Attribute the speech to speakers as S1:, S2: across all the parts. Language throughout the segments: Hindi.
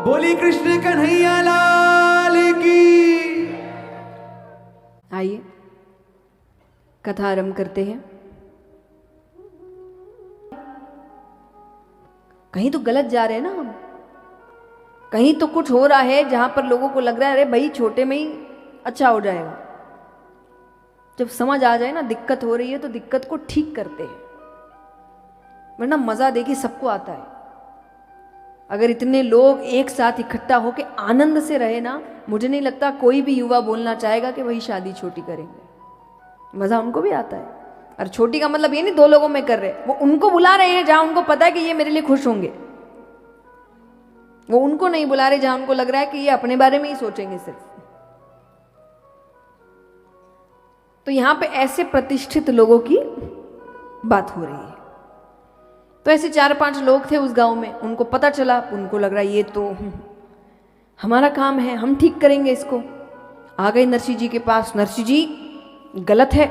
S1: बोली कृष्ण कन्हैया लाल की।
S2: आइए कथा आरंभ करते हैं। कहीं तो गलत जा रहे हैं ना हम, कहीं तो कुछ हो रहा है जहां पर लोगों को लग रहा है अरे भाई छोटे में ही अच्छा हो जाएगा। जब समझ आ जाए ना दिक्कत हो रही है तो दिक्कत को ठीक करते हैं, वरना मजा देखिए सबको आता है। अगर इतने लोग एक साथ इकट्ठा होकर आनंद से रहे ना, मुझे नहीं लगता कोई भी युवा बोलना चाहेगा कि वही शादी छोटी करेंगे। मजा उनको भी आता है। और छोटी का मतलब ये नहीं 2 लोगों में कर रहे, वो उनको बुला रहे हैं जहां उनको पता है कि ये मेरे लिए खुश होंगे। वो उनको नहीं बुला रहे जहां उनको लग रहा है कि ये अपने बारे में ही सोचेंगे सिर्फ। तो यहां पे ऐसे प्रतिष्ठित लोगों की बात हो रही है। तो ऐसे 4-5 लोग थे उस गांव में, उनको पता चला, उनको लग रहा है ये तो हमारा काम है, हम ठीक करेंगे इसको। आ गए नरसी जी के पास, नरसी जी गलत है,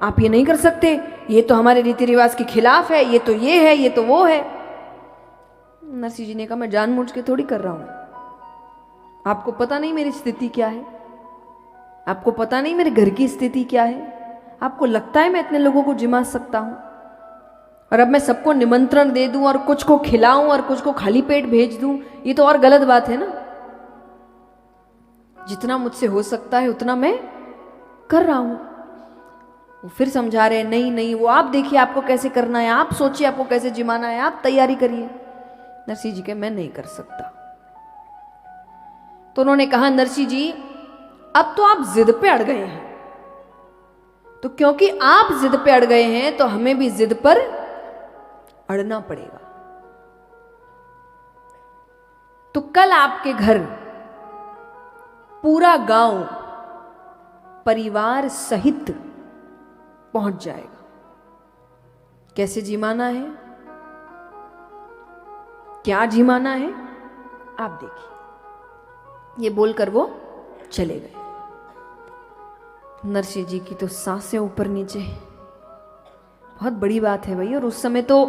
S2: आप ये नहीं कर सकते, ये तो हमारे रीति रिवाज के खिलाफ है, ये तो ये है, ये तो वो है। नरसी जी ने कहा मैं जानबूझ के थोड़ी कर रहा हूं, आपको पता नहीं मेरी स्थिति क्या है, आपको पता नहीं मेरे घर की स्थिति क्या है, आपको लगता है मैं इतने लोगों को जिमा सकता हूं, और अब मैं सबको निमंत्रण दे दूं और कुछ को खिलाऊं और कुछ को खाली पेट भेज दूं, ये तो और गलत बात है ना। जितना मुझसे हो सकता है उतना मैं कर रहा हूं। वो फिर समझा रहे नहीं नहीं, वो आप देखिए आपको कैसे करना है, आप सोचिए आपको कैसे जिमाना है, आप तैयारी करिए। नरसी जी के मैं नहीं कर सकता। तो उन्होंने कहा नरसी जी अब तो आप जिद पे अड़ गए हैं, तो क्योंकि आप जिद पे अड़ गए हैं तो हमें भी जिद पर अड़ना पड़ेगा। तो कल आपके घर पूरा गांव परिवार सहित पहुंच जाएगा। कैसे जिमाना है, क्या जिमाना है, आप देखिए। ये बोलकर वो चले गए। नरसी जी की तो सांसें ऊपर नीचे, बहुत बड़ी बात है भाई। और उस समय तो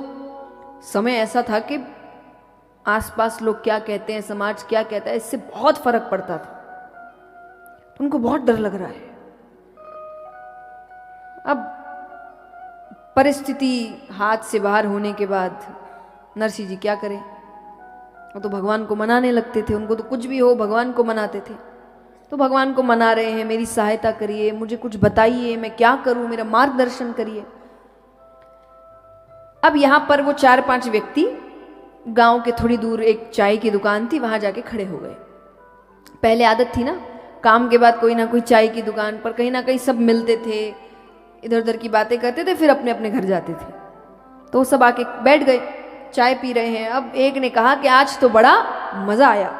S2: समय ऐसा था कि आसपास लोग क्या कहते हैं, समाज क्या कहता है, इससे बहुत फर्क पड़ता था। उनको बहुत डर लग रहा है। अब परिस्थिति हाथ से बाहर होने के बाद नरसी जी क्या करें, वो तो भगवान को मनाने लगते थे। उनको तो कुछ भी हो भगवान को मनाते थे। तो भगवान को मना रहे हैं, मेरी सहायता करिए, मुझे कुछ बताइए, मैं क्या करूं, मेरा मार्गदर्शन करिए। अब यहां पर वो 4-5 व्यक्ति गांव के थोड़ी दूर एक चाय की दुकान थी, वहां जाके खड़े हो गए। पहले आदत थी ना, काम के बाद कोई ना कोई चाय की दुकान पर कहीं ना कहीं सब मिलते थे, इधर उधर की बातें करते थे, फिर अपने अपने घर जाते थे। तो वो सब आके बैठ गए, चाय पी रहे हैं। अब एक ने कहा कि आज तो बड़ा मजा आया,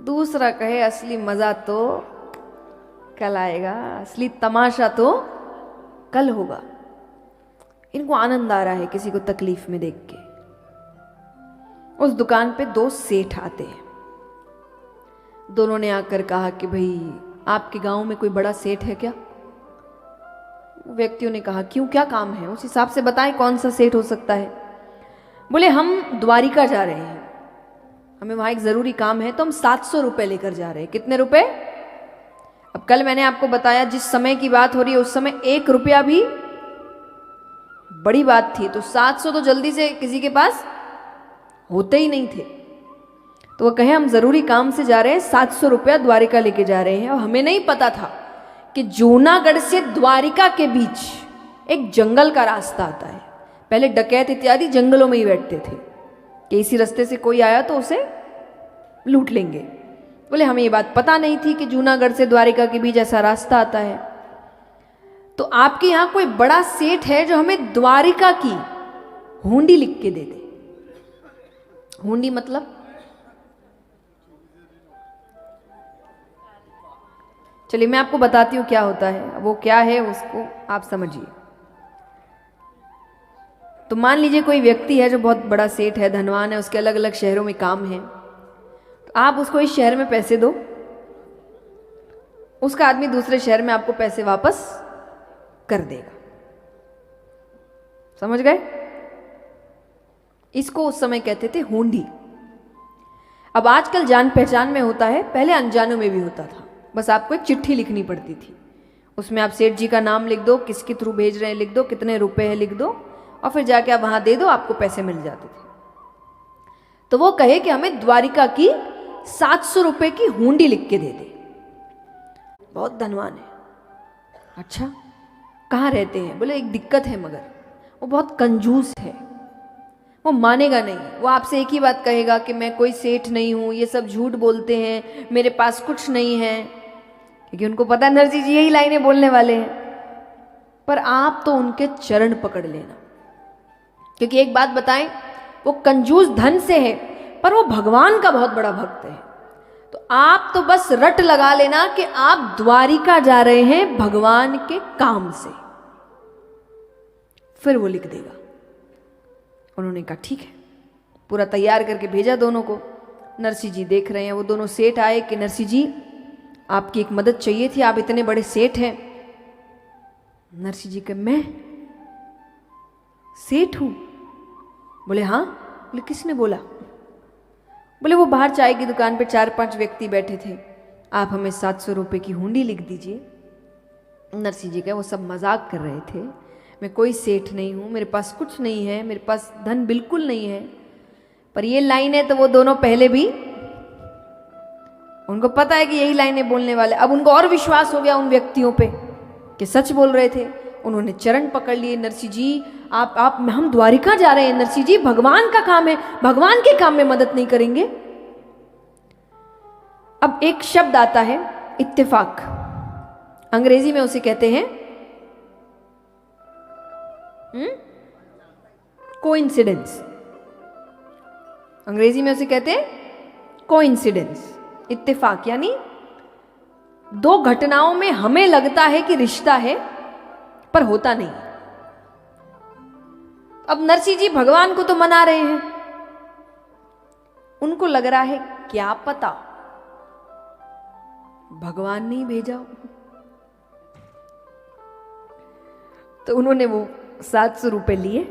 S2: दूसरा कहे असली मजा तो कल आएगा, असली तमाशा तो कल होगा। इनको आनंद आ रहा है किसी को तकलीफ में देख के। उस दुकान पे 2 सेठ आते हैं। दोनों ने आकर कहा कि भाई आपके गांव में कोई बड़ा सेठ है क्या? व्यक्तियों ने कहा क्यों, क्या काम है, उस हिसाब से बताएं कौन सा सेठ हो सकता है। बोले हम द्वारिका जा रहे हैं, हमें वहां एक जरूरी काम है, तो हम 700 रुपए लेकर जा रहे हैं। कितने रुपए? अब कल मैंने आपको बताया जिस समय की बात हो रही है उस समय 1 रुपया भी बड़ी बात थी, तो 700 तो जल्दी से किसी के पास होते ही नहीं थे। तो वो कहे हम जरूरी काम से जा रहे हैं, 700 रुपया द्वारिका लेके जा रहे हैं। और हमें नहीं पता था कि जूनागढ़ से द्वारिका के बीच एक जंगल का रास्ता आता है। पहले डकैत इत्यादि जंगलों में ही बैठते थे कि इसी रास्ते से कोई आया तो उसे लूट लेंगे। बोले हमें ये बात पता नहीं थी कि जूनागढ़ से द्वारिका के बीच ऐसा रास्ता आता है। तो आपके यहां कोई बड़ा सेठ है जो हमें द्वारिका की हुंडी लिख के दे दे। हुंडी मतलब चलिए मैं आपको बताती हूं क्या होता है, वो क्या है उसको आप समझिए। तो मान लीजिए कोई व्यक्ति है जो बहुत बड़ा सेठ है, धनवान है, उसके अलग अलग शहरों में काम है। तो आप उसको इस शहर में पैसे दो, उसका आदमी दूसरे शहर में आपको पैसे वापस कर देगा। समझ गए? इसको उस समय कहते थे हुंडी। अब आजकल जान पहचान में होता है, पहले अनजानों में भी होता था। बस आपको एक चिट्ठी लिखनी पड़ती थी, उसमें आप सेठ जी का नाम लिख दो, किसके थ्रू भेज रहे हैं लिख दो, कितने रुपए हैं लिख दो, और फिर जाके आप वहां दे दो, आपको पैसे मिल जाते थे। तो वो कहे कि हमें द्वारिका की 700 रुपए की हुंडी लिख के दे दे। बहुत धनवान है। अच्छा, कहाँ रहते हैं? बोले एक दिक्कत है, मगर वो बहुत कंजूस है, वो मानेगा नहीं। वो आपसे एक ही बात कहेगा कि मैं कोई सेठ नहीं हूं, ये सब झूठ बोलते हैं, मेरे पास कुछ नहीं है, क्योंकि उनको पता है नरसिंह जी यही लाइनें बोलने वाले हैं। पर आप तो उनके चरण पकड़ लेना, क्योंकि एक बात बताएं, वो कंजूस धन से है पर वो भगवान का बहुत बड़ा भक्त है। तो आप तो बस रट लगा लेना कि आप द्वारिका जा रहे हैं भगवान के काम से, फिर वो लिख देगा। उन्होंने कहा ठीक है, पूरा तैयार करके भेजा दोनों को। नरसिंह जी देख रहे हैं, वो दोनों सेठ आए कि नरसिंह जी आपकी एक मदद चाहिए थी, आप इतने बड़े सेठ हैं। नरसिंह जी कहे मैं सेठ हूं? बोले हाँ। बोले किसने बोला? बोले वो बाहर चाय की दुकान पे 4-5 व्यक्ति बैठे थे, आप हमें 700 रुपए की हुंडी लिख दीजिए। नरसिंह जी कहे वो सब मजाक कर रहे थे, मैं कोई सेठ नहीं हूं, मेरे पास कुछ नहीं है, मेरे पास धन बिल्कुल नहीं है। पर ये लाइन है तो वो दोनों पहले भी, उनको पता है कि यही लाइनें बोलने वाले। अब उनको और विश्वास हो गया उन व्यक्तियों पे कि सच बोल रहे थे। उन्होंने चरण पकड़ लिए, नरसिंह जी आप हम द्वारिका जा रहे हैं, नरसिंह जी भगवान का काम है, भगवान के काम में मदद नहीं करेंगे। अब एक शब्द आता है इत्तेफाक, अंग्रेजी में उसे कहते हैं कोइंसिडेंस। अंग्रेजी में उसे कहते हैं कोइंसिडेंस, इत्तेफाक। यानी दो घटनाओं में हमें लगता है कि रिश्ता है पर होता नहीं। अब नरसिंह जी भगवान को तो मना रहे हैं, उनको लग रहा है क्या पता भगवान नहीं भेजा हो। तो उन्होंने वो 700 रुपए लिए,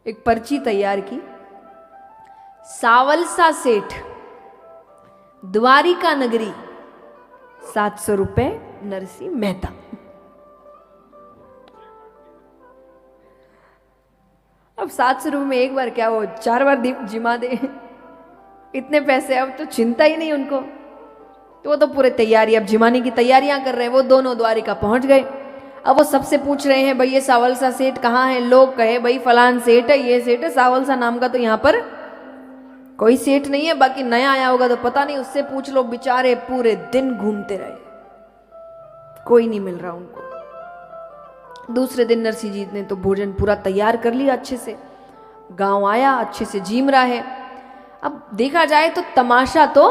S2: एक पर्ची तैयार की, सावलसा सेठ द्वारिका नगरी 700 रुपए नरसिंह मेहता। अब 700 रुपए में एक बार क्या वो 4 बार जिमा दे, इतने पैसे अब तो चिंता ही नहीं उनको। तो वो तो पूरे तैयारी, अब जिमाने की तैयारियां कर रहे हैं। वो दोनों द्वारिका पहुंच गए। अब वो सबसे पूछ रहे हैं भाई ये सावलसा सेठ कहाँ है? लोग कहे भाई फलान सेठ है, ये सेठ है, सावलसा नाम का तो यहाँ पर कोई सेठ नहीं है, बाकी नया आया होगा तो पता नहीं, उससे पूछ लो। बेचारे पूरे दिन घूमते रहे, कोई नहीं मिल रहा उनको। दूसरे दिन नरसिंह जी ने तो भोजन पूरा तैयार कर लिया अच्छे से, गांव आया, अच्छे से जीम रहा है। अब देखा जाए तो तमाशा तो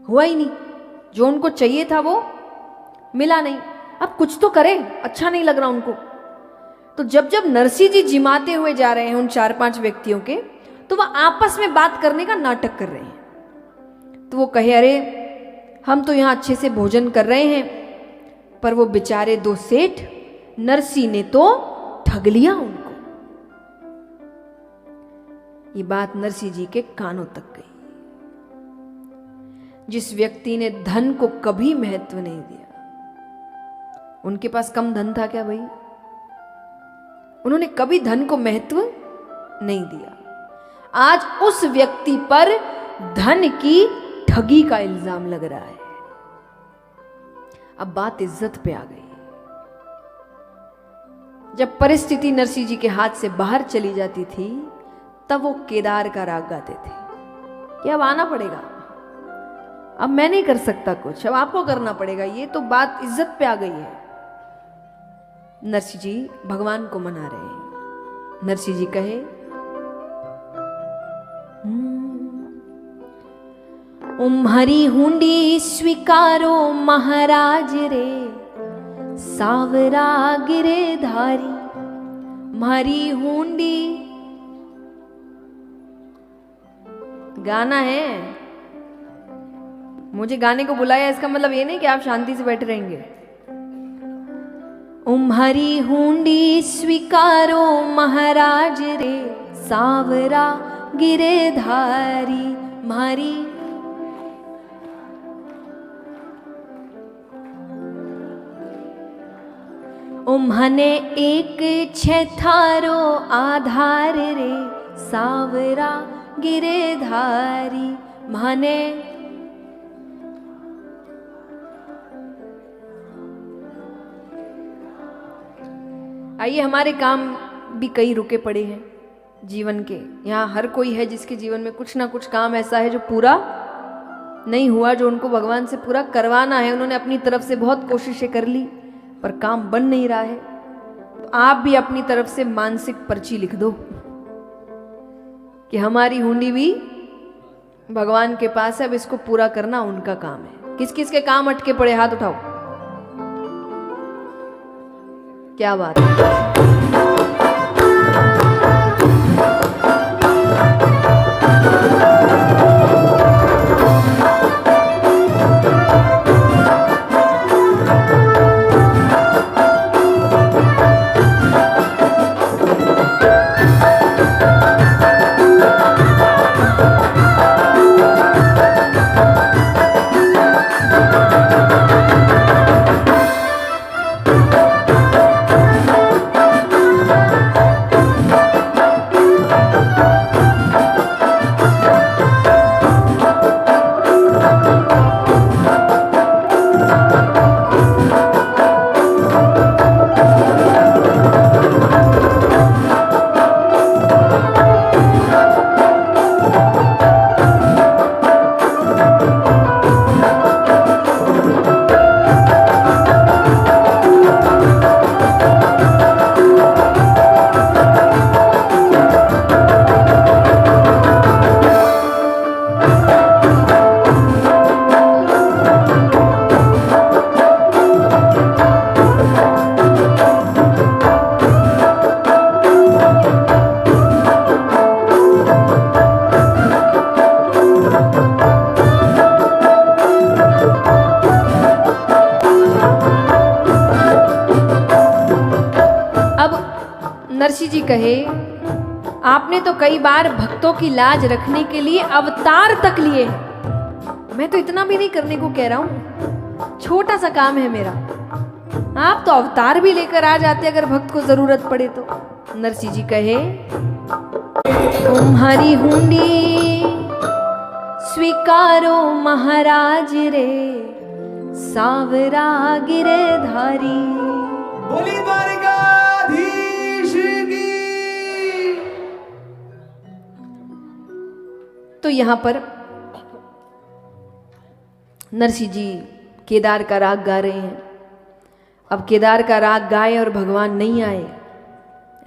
S2: हुआ ही नहीं, जो उनको चाहिए था वो मिला नहीं। अब कुछ तो करे, अच्छा नहीं लग रहा उनको। तो जब जब नरसिंह जी जिमाते हुए जा रहे हैं उन 4-5 व्यक्तियों के, तो वह आपस में बात करने का नाटक कर रहे हैं। तो वो कहे अरे हम तो यहां अच्छे से भोजन कर रहे हैं, पर वो बेचारे 2 सेठ नरसिंह ने तो ठग लिया उनको। ये बात नरसिंह जी के कानों तक गई। जिस व्यक्ति ने धन को कभी महत्व नहीं दिया, उनके पास कम धन था क्या भाई? उन्होंने कभी धन को महत्व नहीं दिया। आज उस व्यक्ति पर धन की ठगी का इल्जाम लग रहा है। अब बात इज्जत पे आ गई। जब परिस्थिति नरसिंह जी के हाथ से बाहर चली जाती थी, तब वो केदार का राग गाते थे कि अब आना पड़ेगा, अब मैं नहीं कर सकता कुछ, अब आपको करना पड़ेगा। ये तो बात इज्जत पे आ गई है। नरसिंह जी भगवान को मना रहे हैं। नरसिंह जी कहे उम्हरी हुंडी स्वीकारो महाराज रे, सावरा गिरधारी म्हारी हुंडी। गाना है, मुझे गाने को बुलाया, इसका मतलब ये नहीं कि आप शांति से बैठे रहेंगे। उम्हरी हुंडी स्वीकारो महाराज रे, सावरा गिरधारी मारी। उम्हने एक छे थारो आधार रे, सावरा गिरधारी माने। आइए, हमारे काम भी कई रुके पड़े हैं जीवन के। यहाँ हर कोई है जिसके जीवन में कुछ ना कुछ काम ऐसा है जो पूरा नहीं हुआ, जो उनको भगवान से पूरा करवाना है। उन्होंने अपनी तरफ से बहुत कोशिशें कर ली पर काम बन नहीं रहा है। तो आप भी अपनी तरफ से मानसिक पर्ची लिख दो कि हमारी हुंडी भी भगवान के पास है, अब इसको पूरा करना उनका काम है। किस किस के काम अटके पड़े, हाथ उठाओ। क्या बात है। नरसी जी कहे, आपने तो कई बार भक्तों की लाज रखने के लिए अवतार तक लिए हैं। मैं तो इतना भी नहीं करने को कह रहा हूं, छोटा सा काम है मेरा। आप तो अवतार भी लेकर आ जाते अगर भक्त को जरूरत पड़े तो। नरसी जी कहे, तुम्हारी हुंडी स्वीकारो महाराज रे, सावरा गिरधारी।
S1: बोली द्वारिकाधीश की।
S2: तो यहां पर नरसी जी केदार का राग गा रहे हैं। अब केदार का राग गाए और भगवान नहीं आए,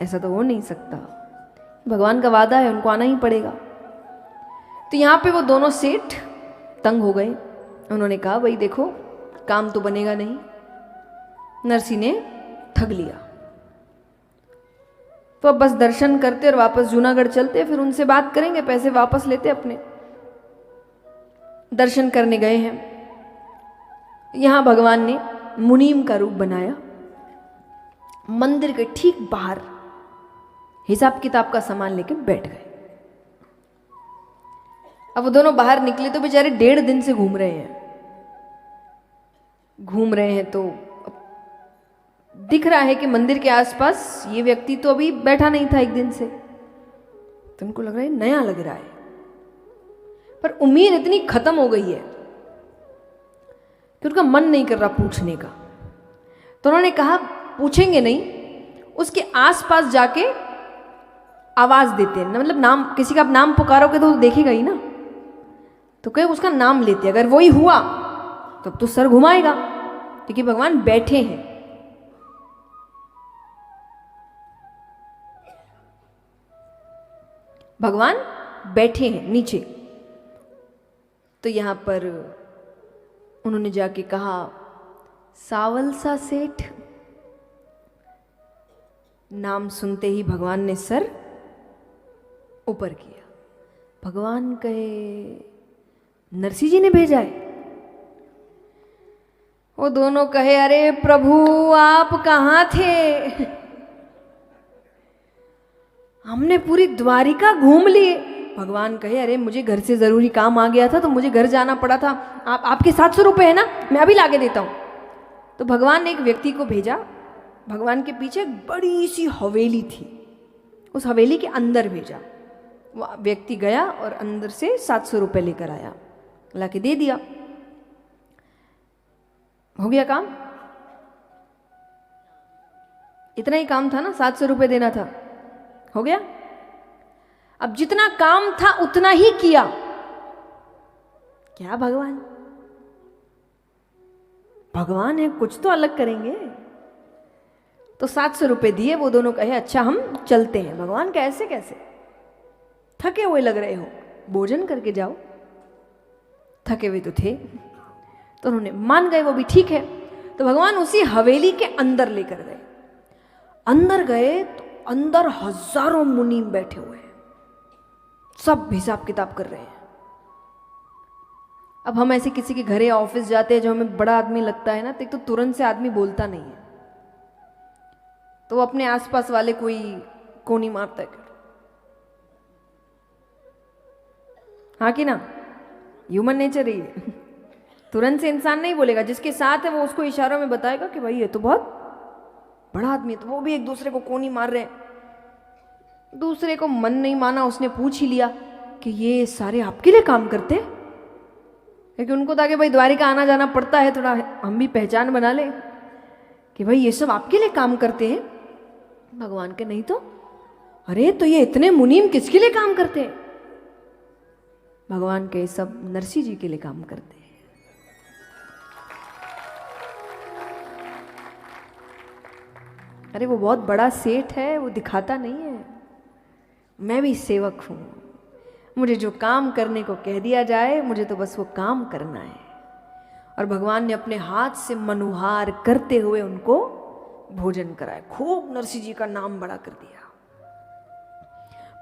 S2: ऐसा तो हो नहीं सकता। भगवान का वादा है, उनको आना ही पड़ेगा। तो यहां पे वो दोनों सेठ तंग हो गए। उन्होंने कहा, भाई देखो काम तो बनेगा नहीं। नरसी ने ठग लिया। तो अब बस दर्शन करते और वापस जूनागढ़ चलते, फिर उनसे बात करेंगे, पैसे वापस लेते अपने। दर्शन करने गए हैं। यहां भगवान ने मुनीम का रूप बनाया। मंदिर के ठीक बाहर हिसाब किताब का सामान लेके बैठ गए। अब वो दोनों बाहर निकले तो बेचारे 1.5 दिन से घूम रहे हैं। तो दिख रहा है कि मंदिर के आसपास ये व्यक्ति तो अभी बैठा नहीं था 1 दिन से। तो उनको लग रहा है नया लग रहा है, पर उम्मीद इतनी खत्म हो गई है कि उनका मन नहीं कर रहा पूछने का। तो उन्होंने कहा, पूछेंगे नहीं, उसके आसपास जाके आवाज देते हैं। मतलब नाम, किसी का आप नाम पुकारोगे तो देखेगा ही ना। तो कहे उसका नाम लेते, अगर वही हुआ तब तो सर घुमाएगा, क्योंकि भगवान बैठे हैं। भगवान बैठे हैं नीचे। तो यहां पर उन्होंने जाके कहा, सावल सा सेठ। नाम सुनते ही भगवान ने सर ऊपर किया। भगवान कहे, नरसी जी ने भेजा है। वो दोनों कहे, अरे प्रभु आप कहाँ थे? हमने पूरी द्वारिका घूम लिए, भगवान कहे अरे मुझे घर से ज़रूरी काम आ गया था तो मुझे घर जाना पड़ा था, आपके 700 रुपये है ना, मैं अभी ला के देता हूँ। तो भगवान ने एक व्यक्ति को भेजा, भगवान के पीछे एक बड़ी सी हवेली थी, उस हवेली के अंदर भेजा। वो व्यक्ति गया और अंदर से 700 रुपये लेकर आया, ला के दे दिया। हो गया काम, इतना ही काम था ना, 700 रुपये देना था, हो गया। अब जितना काम था उतना ही किया। क्या भगवान, भगवान है, कुछ तो अलग करेंगे। तो 700 रुपये दिए, वो दोनों कहे अच्छा हम चलते हैं। भगवान कैसे कैसे, थके हुए लग रहे हो, भोजन करके जाओ। थके हुए तो थे, तो उन्होंने मान गए, वो भी ठीक है। तो भगवान उसी हवेली के अंदर लेकर गए। अंदर गए तो अंदर हजारों मुनि बैठे हुए हैं, सब हिसाब किताब कर रहे हैं। अब हम ऐसे किसी के घरे ऑफिस जाते हैं जो हमें बड़ा आदमी लगता है ना, तो तुरंत से आदमी बोलता नहीं है, तो वो अपने आसपास वाले कोई कोनी मारता है, हाँ कि ना, ह्यूमन नेचर ही है। तुरंत से इंसान नहीं बोलेगा, जिसके साथ है वो उसको इशारों में बताएगा कि भाई ये तो बहुत बड़ा आदमी है। तो वो भी एक दूसरे को कोनी मार रहे हैं। दूसरे को मन नहीं माना, उसने पूछ ही लिया कि ये सारे आपके लिए काम करते हैं, क्योंकि उनको था कि भाई द्वारिका आना जाना पड़ता है, थोड़ा हम भी पहचान बना ले कि भाई ये सब आपके लिए काम करते हैं। भगवान के नहीं तो, अरे तो ये इतने मुनीम किसके लिए काम करते हैं? भगवान के सब नरसिंह जी के लिए काम करते हैं। अरे वो बहुत बड़ा सेठ है, वो दिखाता नहीं है। मैं भी सेवक हूं, मुझे जो काम करने को कह दिया जाए मुझे तो बस वो काम करना है। और भगवान ने अपने हाथ से मनुहार करते हुए उनको भोजन कराया, खूब नरसिंह जी का नाम बड़ा कर दिया।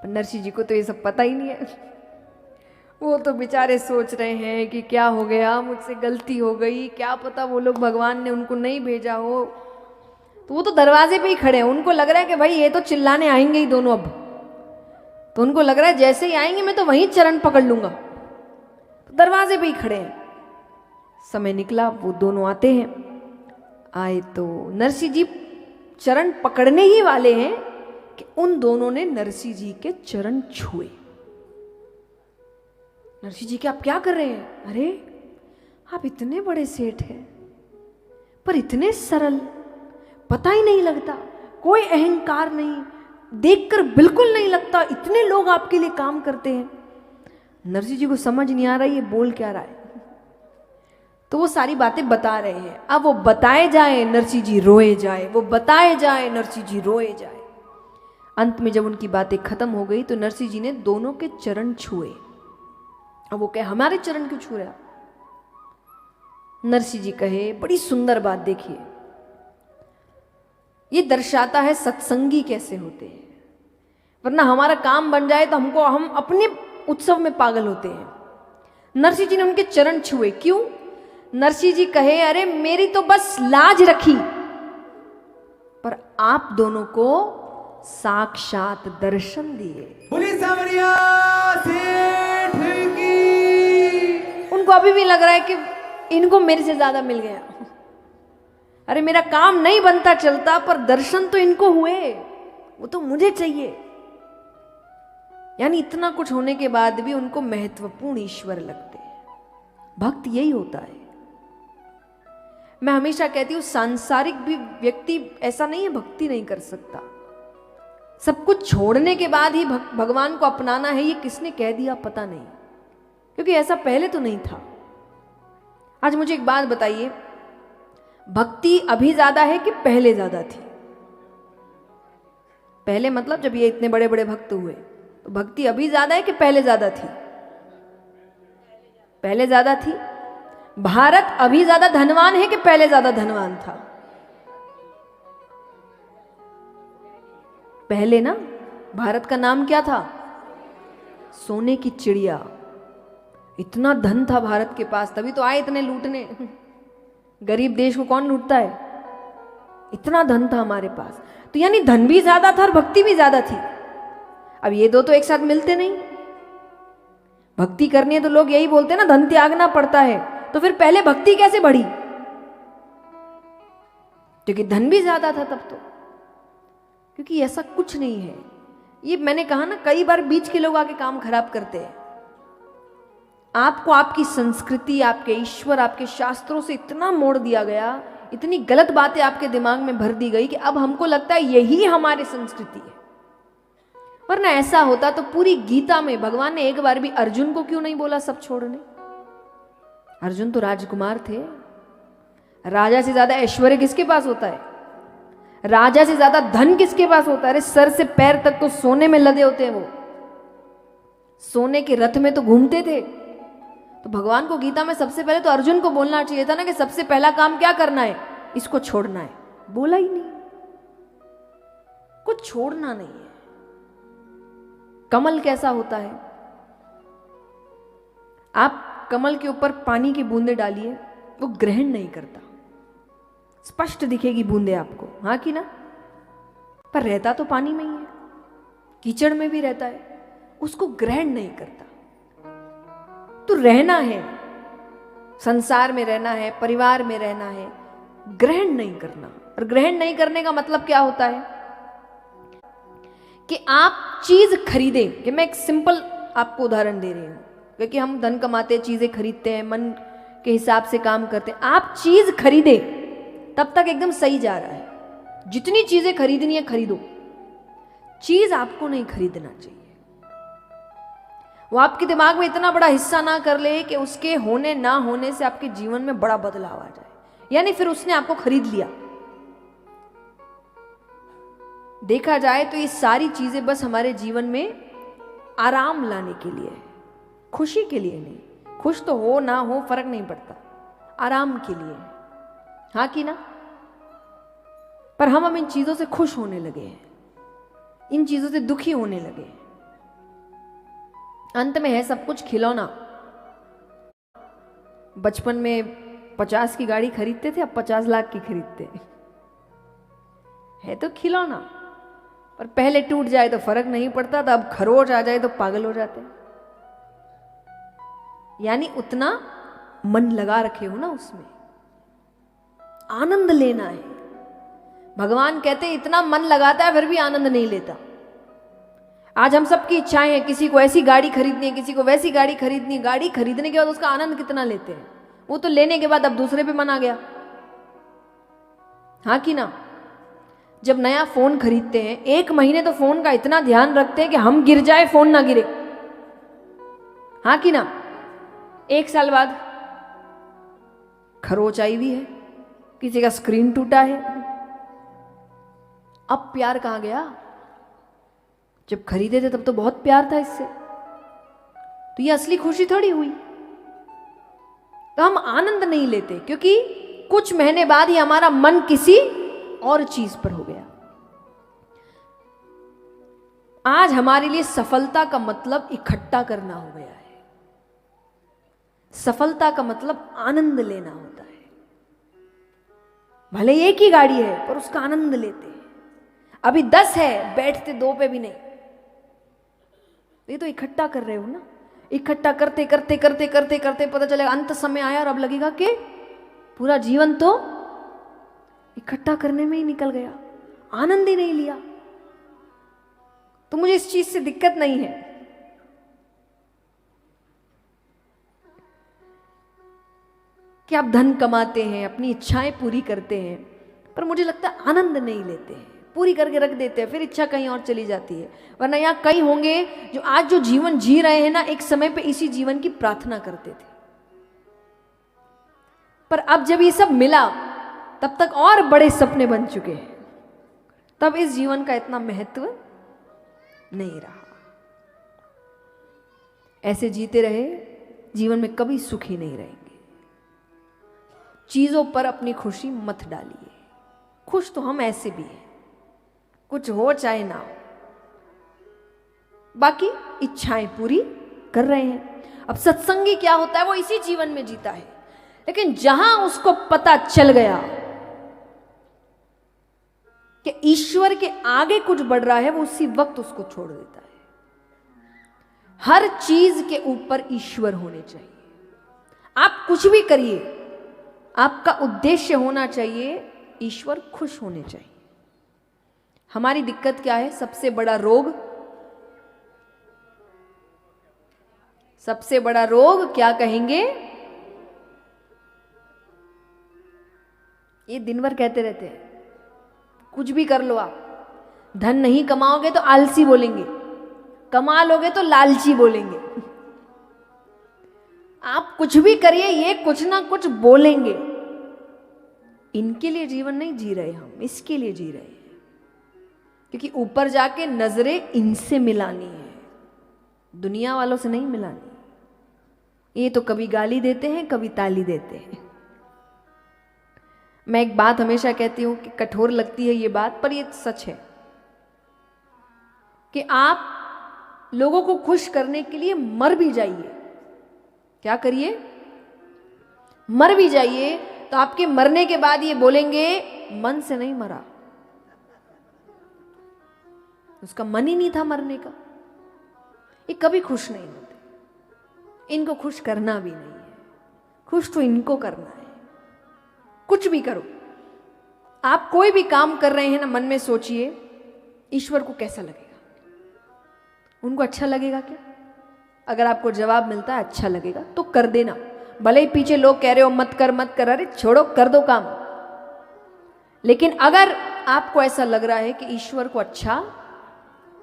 S2: पर नरसिंह जी को तो ये सब पता ही नहीं है। वो तो बेचारे सोच रहे हैं कि क्या हो गया, मुझसे गलती हो गई, क्या पता वो लोग भगवान ने उनको नहीं भेजा हो। तो वो तो दरवाजे पे ही खड़े हैं, उनको लग रहा है कि भाई ये तो चिल्लाने आएंगे ही दोनों अब। तो उनको लग रहा है जैसे ही आएंगे मैं तो वहीं चरण पकड़ लूंगा, तो दरवाजे पे ही खड़े हैं। समय निकला, वो दोनों आते हैं। आए तो नरसिंह जी चरण पकड़ने ही वाले हैं कि उन दोनों ने नरसिंह जी के चरण छुए। नरसिंह जी के आप क्या कर रहे हैं? अरे आप इतने बड़े सेठ हैं पर इतने सरल, पता ही नहीं लगता, कोई अहंकार नहीं, देखकर बिल्कुल नहीं लगता इतने लोग आपके लिए काम करते हैं। नरसिंह जी को समझ नहीं आ रहा ये बोल क्या रहा है, तो वो सारी बातें बता रहे हैं। अब वो बताए जाए नरसिंह जी रोए जाए, वो बताए जाए नरसिंह जी रोए जाए। अंत में जब उनकी बातें खत्म हो गई तो नरसिंह जी ने दोनों के चरण छुए। अब वो कहे हमारे चरण क्यों छू रहा? नरसिंह जी कहे बड़ी सुंदर बात, देखिए ये दर्शाता है सत्संगी कैसे होते हैं, वरना हमारा काम बन जाए तो हम अपने उत्सव में पागल होते हैं। नरसिंह जी ने उनके चरण छुए, क्यों? नरसिंह जी कहे अरे मेरी तो बस लाज रखी, पर आप दोनों को साक्षात दर्शन दिए।
S1: बोली सांवरिया सेठ की।
S2: उनको अभी भी लग रहा है कि इनको मेरे से ज्यादा मिल गया। अरे मेरा काम नहीं बनता चलता, पर दर्शन तो इनको हुए, वो तो मुझे चाहिए। यानी इतना कुछ होने के बाद भी उनको महत्वपूर्ण ईश्वर लगते हैं। भक्त यही होता है। मैं हमेशा कहती हूं सांसारिक भी व्यक्ति ऐसा नहीं है भक्ति नहीं कर सकता। सब कुछ छोड़ने के बाद ही भगवान को अपनाना है, ये किसने कह दिया पता नहीं, क्योंकि ऐसा पहले तो नहीं था। आज मुझे एक बात बताइए, भक्ति अभी ज्यादा है कि पहले ज्यादा थी? पहले मतलब जब ये इतने बड़े बड़े भक्त हुए, तो भक्ति अभी ज्यादा है कि पहले ज्यादा थी? पहले ज्यादा थी। भारत अभी ज्यादा धनवान है कि पहले ज्यादा धनवान था? पहले ना, भारत का नाम क्या था? सोने की चिड़िया। इतना धन था भारत के पास, तभी तो आए इतने लूटने। गरीब देश को कौन लूटता है? इतना धन था हमारे पास। तो यानी धन भी ज्यादा था और भक्ति भी ज्यादा थी। अब ये दो तो एक साथ मिलते नहीं। भक्ति करनी है तो लोग यही बोलते हैं ना, धन त्यागना पड़ता है। तो फिर पहले भक्ति कैसे बढ़ी? क्योंकि धन भी ज्यादा था तब तो। क्योंकि ऐसा कुछ नहीं है। ये मैंने कहा ना, कई बार बीच के लोग आके काम खराब करते हैं। आपको आपकी संस्कृति, आपके ईश्वर, आपके शास्त्रों से इतना मोड़ दिया गया, इतनी गलत बातें आपके दिमाग में भर दी गई कि अब हमको लगता है यही हमारी संस्कृति है। वरना ऐसा होता तो पूरी गीता में भगवान ने एक बार भी अर्जुन को क्यों नहीं बोला सब छोड़ने? अर्जुन तो राजकुमार थे। राजा से ज्यादा ऐश्वर्य किसके पास होता है? राजा से ज्यादा धन किसके पास होता है? अरे सर से पैर तक तो सोने में लदे होते हैं वो, सोने के रथ में तो घूमते थे। तो भगवान को गीता में सबसे पहले तो अर्जुन को बोलना चाहिए था ना कि सबसे पहला काम क्या करना है, इसको छोड़ना है। बोला ही नहीं, कुछ छोड़ना नहीं है। कमल कैसा होता है? आप कमल के ऊपर पानी की बूंदे डालिए, वो ग्रहण नहीं करता, स्पष्ट दिखेगी बूंदे आपको, हाँ कि ना? पर रहता तो पानी में ही है, कीचड़ में भी रहता है, उसको ग्रहण नहीं करता। तो रहना है, संसार में रहना है, परिवार में रहना है, ग्रहण नहीं करना। और ग्रहण नहीं करने का मतलब क्या होता है कि आप चीज खरीदें। कि मैं एक सिंपल आपको उदाहरण दे रही हूं, क्योंकि हम धन कमाते, चीजें खरीदते हैं, मन के हिसाब से काम करते हैं। आप चीज खरीदे तब तक एकदम सही जा रहा है। जितनी चीजें खरीदनी है खरीदो, चीज आपको नहीं खरीदना चाहिए। वो आपके दिमाग में इतना बड़ा हिस्सा ना कर ले कि उसके होने ना होने से आपके जीवन में बड़ा बदलाव आ जाए, यानी फिर उसने आपको खरीद लिया। देखा जाए तो ये सारी चीजें बस हमारे जीवन में आराम लाने के लिए है, खुशी के लिए नहीं। खुश तो हो ना हो फर्क नहीं पड़ता, आराम के लिए है, हाँ कि ना? पर हम इन चीजों से खुश होने लगे हैं, इन चीजों से दुखी होने लगे हैं। अंत में है सब कुछ खिलौना। बचपन में 50 की गाड़ी खरीदते थे, अब 50 लाख की खरीदते हैं। है तो खिलौना, पर पहले टूट जाए तो फर्क नहीं पड़ता था, अब खरोच आ जाए तो पागल हो जाते हैं। यानी उतना मन लगा रखे हो ना उसमें, आनंद लेना है। भगवान कहते हैं इतना मन लगाता है फिर भी आनंद नहीं लेता। आज हम सबकी इच्छाएं हैं, किसी को ऐसी गाड़ी खरीदनी है, किसी को वैसी गाड़ी खरीदनी है। गाड़ी खरीदने के बाद उसका आनंद कितना लेते हैं, वो तो लेने के बाद अब दूसरे पे मन आ गया, हाँ कि ना? जब नया फोन खरीदते हैं, 1 महीने तो फोन का इतना ध्यान रखते हैं कि हम गिर जाए फोन ना गिरे, हाँ कि ना? 1 साल बाद खरोच आई हुई है, किसी का स्क्रीन टूटा है। अब प्यार कहां गया? जब खरीदे थे तब तो बहुत प्यार था इससे, तो ये असली खुशी थोड़ी हुई। तो हम आनंद नहीं लेते क्योंकि कुछ महीने बाद ही हमारा मन किसी और चीज पर हो गया। आज हमारे लिए सफलता का मतलब इकट्ठा करना हो गया है। सफलता का मतलब आनंद लेना होता है। भले एक ही गाड़ी है पर उसका आनंद लेते हैं। अभी 10 है, बैठते 2 पे भी नहीं। ये तो इकट्ठा कर रहे हो ना। इकट्ठा करते करते करते करते करते पता चलेगा अंत समय आया और अब लगेगा कि पूरा जीवन तो इकट्ठा करने में ही निकल गया, आनंद ही नहीं लिया। तो मुझे इस चीज से दिक्कत नहीं है। कि आप धन कमाते हैं, अपनी इच्छाएं पूरी करते हैं, पर मुझे लगता है आनंद नहीं लेते हैं, पूरी करके रख देते हैं, फिर इच्छा कहीं और चली जाती है। वरना यहाँ कई होंगे जो आज जो जीवन जी रहे हैं ना, एक समय पे इसी जीवन की प्रार्थना करते थे, पर अब जब ये सब मिला तब तक और बड़े सपने बन चुके हैं, तब इस जीवन का इतना महत्व नहीं रहा। ऐसे जीते रहे जीवन में कभी सुखी नहीं रहेंगे। चीजों पर अपनी खुशी मत डालिए। खुश तो हम ऐसे भी हैं, कुछ हो चाहे ना हो, बाकी इच्छाएं पूरी कर रहे हैं। अब सत्संगी क्या होता है, वो इसी जीवन में जीता है, लेकिन जहां उसको पता चल गया कि ईश्वर के आगे कुछ बढ़ रहा है, वो उसी वक्त उसको छोड़ देता है। हर चीज के ऊपर ईश्वर होने चाहिए। आप कुछ भी करिए, आपका उद्देश्य होना चाहिए ईश्वर खुश होने चाहिए। हमारी दिक्कत क्या है? सबसे बड़ा रोग, सबसे बड़ा रोग क्या कहेंगे? ये दिन भर कहते रहते हैं कुछ भी कर लो आप, धन नहीं कमाओगे तो आलसी बोलेंगे, कमा लोगे तो लालची बोलेंगे। आप कुछ भी करिए, ये कुछ ना कुछ बोलेंगे। इनके लिए जीवन नहीं जी रहे हम, इसके लिए जी रहे हैं, क्योंकि ऊपर जाके नजरें इनसे मिलानी है, दुनिया वालों से नहीं मिलानी। ये तो कभी गाली देते हैं, कभी ताली देते हैं। मैं एक बात हमेशा कहती हूं कि कठोर लगती है ये बात, पर ये सच है कि आप लोगों को खुश करने के लिए मर भी जाइए। क्या करिए? मर भी जाइए, तो आपके मरने के बाद ये बोलेंगे मन से नहीं मरा, उसका मन ही नहीं था मरने का। ये कभी खुश नहीं होते, इनको खुश करना भी नहीं है, खुश तो इनको करना है। कुछ भी करो, आप कोई भी काम कर रहे हैं ना, मन में सोचिए ईश्वर को कैसा लगेगा, उनको अच्छा लगेगा क्या? अगर आपको जवाब मिलता है अच्छा लगेगा तो कर देना, भले ही पीछे लोग कह रहे हो मत कर मत कर, अरे छोड़ो, कर दो काम। लेकिन अगर आपको ऐसा लग रहा है कि ईश्वर को अच्छा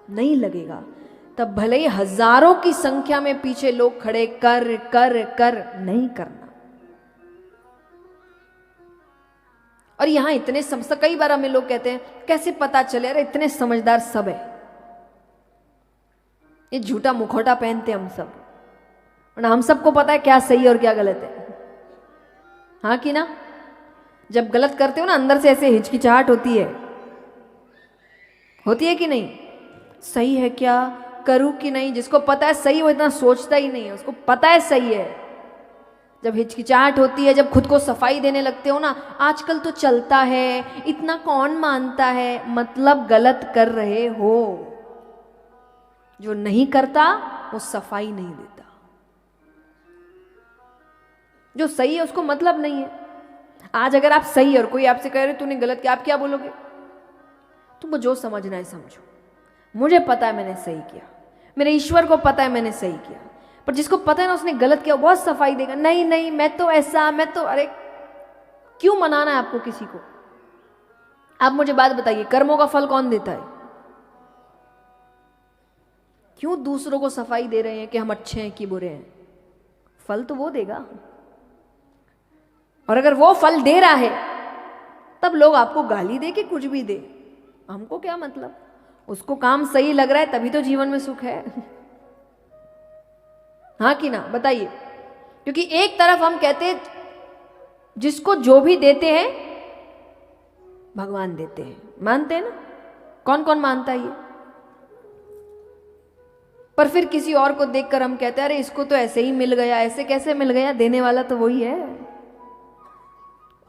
S2: नहीं लगेगा, तब भले ही हजारों की संख्या में पीछे लोग खड़े कर कर कर नहीं करना। और यहां इतने कई बार हमें लोग कहते हैं कैसे पता चले, अरे इतने समझदार सब है, ये झूठा मुखौटा पहनते हम सब, और हम सबको पता है क्या सही और क्या गलत है। हाँ कि ना? जब गलत करते हो ना, अंदर से ऐसे हिचकिचाहट होती है कि नहीं? सही है क्या, करूं कि नहीं? जिसको पता है सही, वो इतना सोचता ही नहीं है, उसको पता है सही है। जब हिचकिचाहट होती है, जब खुद को सफाई देने लगते हो ना, आजकल तो चलता है, इतना कौन मानता है, मतलब गलत कर रहे हो। जो नहीं करता वो सफाई नहीं देता, जो सही है उसको मतलब नहीं है। आज अगर आप सही और कोई आपसे कह रहे तूने गलत किया, आप क्या बोलोगे? तुमको जो समझना है समझो, मुझे पता है मैंने सही किया, मेरे ईश्वर को पता है मैंने सही किया। पर जिसको पता है ना उसने गलत किया, बहुत सफाई देगा, नहीं नहीं मैं तो ऐसा, मैं तो, अरे क्यों मनाना है आपको किसी को? आप मुझे बात बताइए, कर्मों का फल कौन देता है? क्यों दूसरों को सफाई दे रहे हैं कि हम अच्छे हैं कि बुरे हैं? फल तो वो देगा, और अगर वो फल दे रहा है तब लोग आपको गाली दे कि कुछ भी दे, हमको क्या मतलब? उसको काम सही लग रहा है तभी तो जीवन में सुख है। हाँ कि ना? बताइए। क्योंकि एक तरफ हम कहते हैं जिसको जो भी देते हैं भगवान देते हैं, मानते हैं ना? कौन कौन मानता है ये? पर फिर किसी और को देखकर हम कहते हैं अरे इसको तो ऐसे ही मिल गया, ऐसे कैसे मिल गया? देने वाला तो वही है,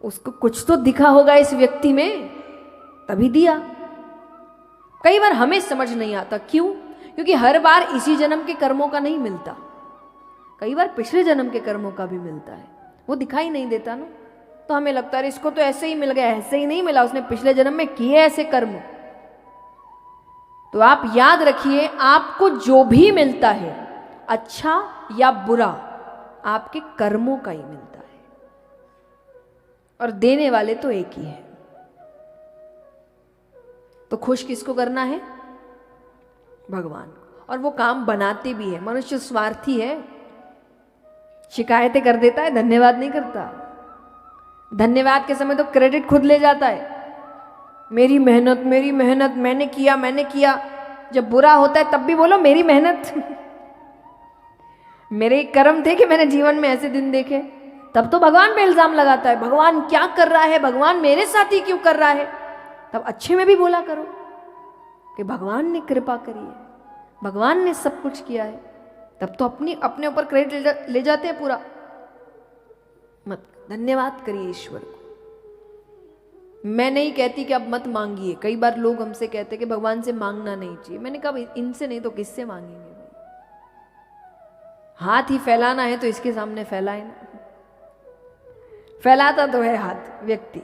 S2: उसको कुछ तो दिखा होगा इस व्यक्ति में तभी दिया। कई बार हमें समझ नहीं आता, क्यों? क्योंकि हर बार इसी जन्म के कर्मों का नहीं मिलता, कई बार पिछले जन्म के कर्मों का भी मिलता है, वो दिखाई नहीं देता ना। तो हमें लगता है इसको तो ऐसे ही मिल गया, ऐसे ही नहीं मिला, उसने पिछले जन्म में किए ऐसे कर्म। तो आप याद रखिए, आपको जो भी मिलता है अच्छा या बुरा, आपके कर्मों का ही मिलता है, और देने वाले तो एक ही है। तो खुश किसको करना है? भगवान। और वो काम बनाते भी है। मनुष्य स्वार्थी है, शिकायतें कर देता है, धन्यवाद नहीं करता। धन्यवाद के समय तो क्रेडिट खुद ले जाता है, मेरी मेहनत मैंने किया। जब बुरा होता है तब भी बोलो मेरी मेहनत मेरे कर्म थे कि मैंने जीवन में ऐसे दिन देखे। तब तो भगवान पे इल्जाम लगाता है, भगवान क्या कर रहा है, भगवान मेरे साथ ही क्यों कर रहा है। तब अच्छे में भी बोला करो कि भगवान ने कृपा करी है, भगवान ने सब कुछ किया है। तब तो अपने ऊपर क्रेडिट ले जाते हैं पूरा। मत, धन्यवाद करिए ईश्वर को। मैं नहीं कहती कि अब मत मांगिए, कई बार लोग हमसे कहते हैं कि भगवान से मांगना नहीं चाहिए। मैंने कहा इनसे नहीं तो किससे मांगेंगे भाई? हाथ ही फैलाना है तो इसके सामने फैलाए ना। फैलाता तो है हाथ व्यक्ति,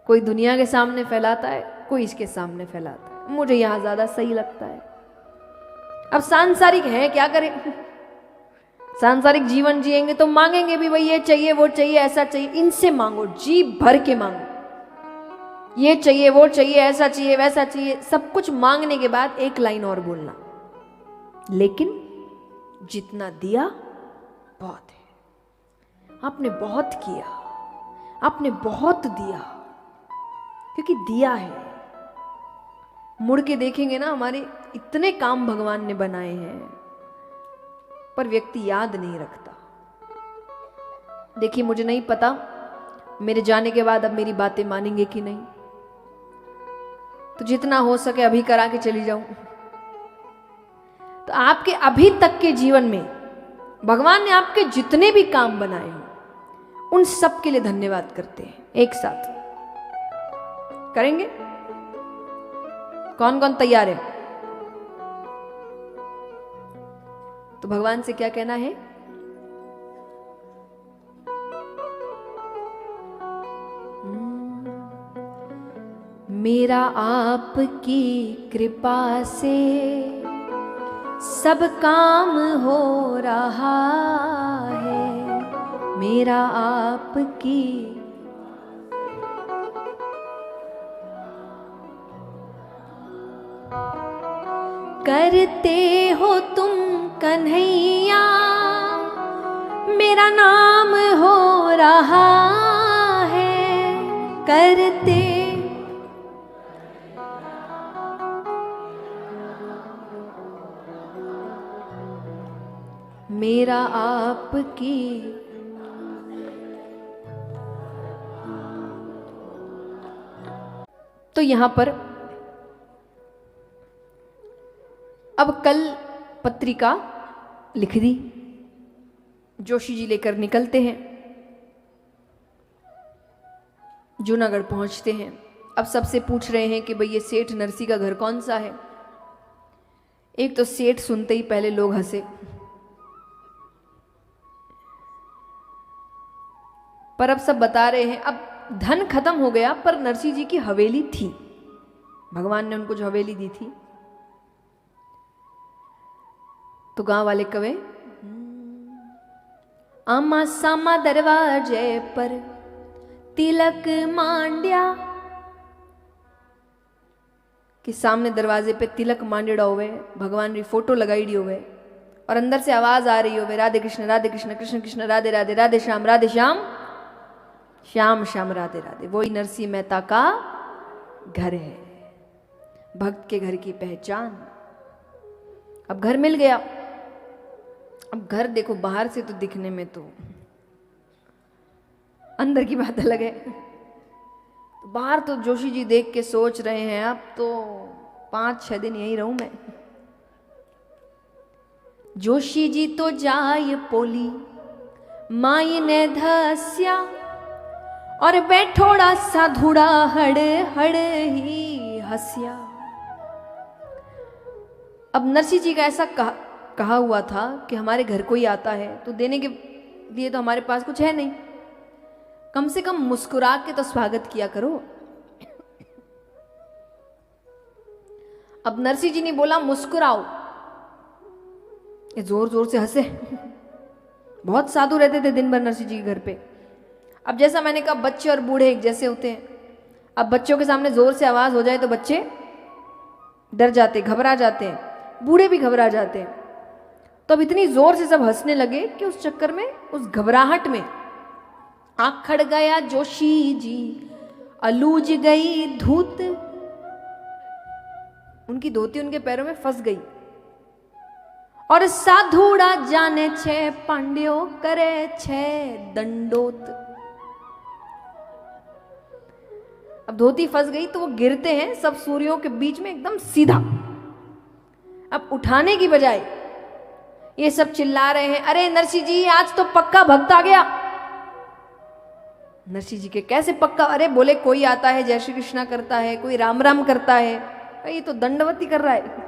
S2: कोई दुनिया के सामने फैलाता है, कोई इसके सामने फैलाता है। मुझे यहां ज्यादा सही लगता है। अब सांसारिक है, क्या करें, सांसारिक जीवन जिएंगे तो मांगेंगे भी, भाई ये चाहिए वो चाहिए ऐसा चाहिए। इनसे मांगो, जी भर के मांगो, ये चाहिए वो चाहिए ऐसा चाहिए वैसा चाहिए। सब कुछ मांगने के बाद एक लाइन और बोलना, लेकिन जितना दिया बहुत है। आपने बहुत किया, आपने बहुत दिया, क्योंकि दिया है। मुड़ के देखेंगे ना, हमारे इतने काम भगवान ने बनाए हैं, पर व्यक्ति याद नहीं रखता। देखिए, मुझे नहीं पता मेरे जाने के बाद अब मेरी बातें मानेंगे कि नहीं, तो जितना हो सके अभी करा के चली जाऊं। तो आपके अभी तक के जीवन में भगवान ने आपके जितने भी काम बनाए हो, उन सब के लिए धन्यवाद करते हैं। एक साथ करेंगे? कौन कौन तैयार है? तो भगवान से क्या कहना है? मेरा आपकी कृपा से सब काम हो रहा है, मेरा आपकी करते हो तुम कन्हैया, मेरा नाम हो रहा है, करते मेरा आपकी। तो यहां पर अब कल पत्रिका लिख दी, जोशी जी लेकर निकलते हैं, जूनागढ़ पहुंचते हैं। अब सबसे पूछ रहे हैं कि भाई ये सेठ नरसी का घर कौन सा है। एक तो सेठ सुनते ही पहले लोग हंसे, पर अब सब बता रहे हैं। अब धन खत्म हो गया, पर नरसी जी की हवेली थी, भगवान ने उनको जो हवेली दी थी। तो गांव वाले कवे, आमा सामा दरवाजे पर तिलक मांड्या, कि सामने दरवाजे पे तिलक मांडेड़ा होवे, भगवान की फोटो लगाई होवे, और अंदर से आवाज आ रही होवे, राधे कृष्ण कृष्ण कृष्ण राधे राधे, राधे श्याम श्याम श्याम राधे राधे। वही नरसिंह मेहता का घर है, भक्त के घर की पहचान। अब घर मिल गया। अब घर देखो, बाहर से तो दिखने में तो, अंदर की बात अलग है। बाहर तो जोशी जी देख के सोच रहे हैं अब तो 5-6 दिन यही रहूं मैं। जोशी जी तो जाय पोली माई ने धस्या, और बैठोड़ा साधुड़ा हड़ हड़ ही हंसिया। अब नरसिंह जी का ऐसा कहा हुआ था कि हमारे घर कोई आता है तो देने के लिए तो हमारे पास कुछ है नहीं, कम से कम मुस्कुरा के तो स्वागत किया करो। अब नरसिंह जी ने बोला मुस्कुराओ, ये जोर जोर से हंसे। बहुत साधु रहते थे दिन भर नरसिंह जी के घर पे। अब जैसा मैंने कहा, बच्चे और बूढ़े एक जैसे होते हैं। अब बच्चों के सामने जोर से आवाज हो जाए तो बच्चे डर जाते, घबरा जाते हैं, बूढ़े भी घबरा जाते हैं। तो अब इतनी जोर से सब हंसने लगे कि उस चक्कर में, उस घबराहट में आखड़ गया जोशी जी, अलूज गई धूत, उनकी धोती उनके पैरों में फंस गई। और साधुड़ा जाने छे पांड्यो करे छे दंडोत। अब धोती फंस गई तो वो गिरते हैं सब सूर्यों के बीच में एकदम सीधा। अब उठाने की बजाय ये सब चिल्ला रहे हैं, अरे नरसिंह जी आज तो पक्का भक्त आ गया। नरसिंह जी के कैसे पक्का? अरे बोले कोई आता है जय श्री कृष्णा करता है, कोई राम राम करता है, ये तो दंडवती कर रहा है।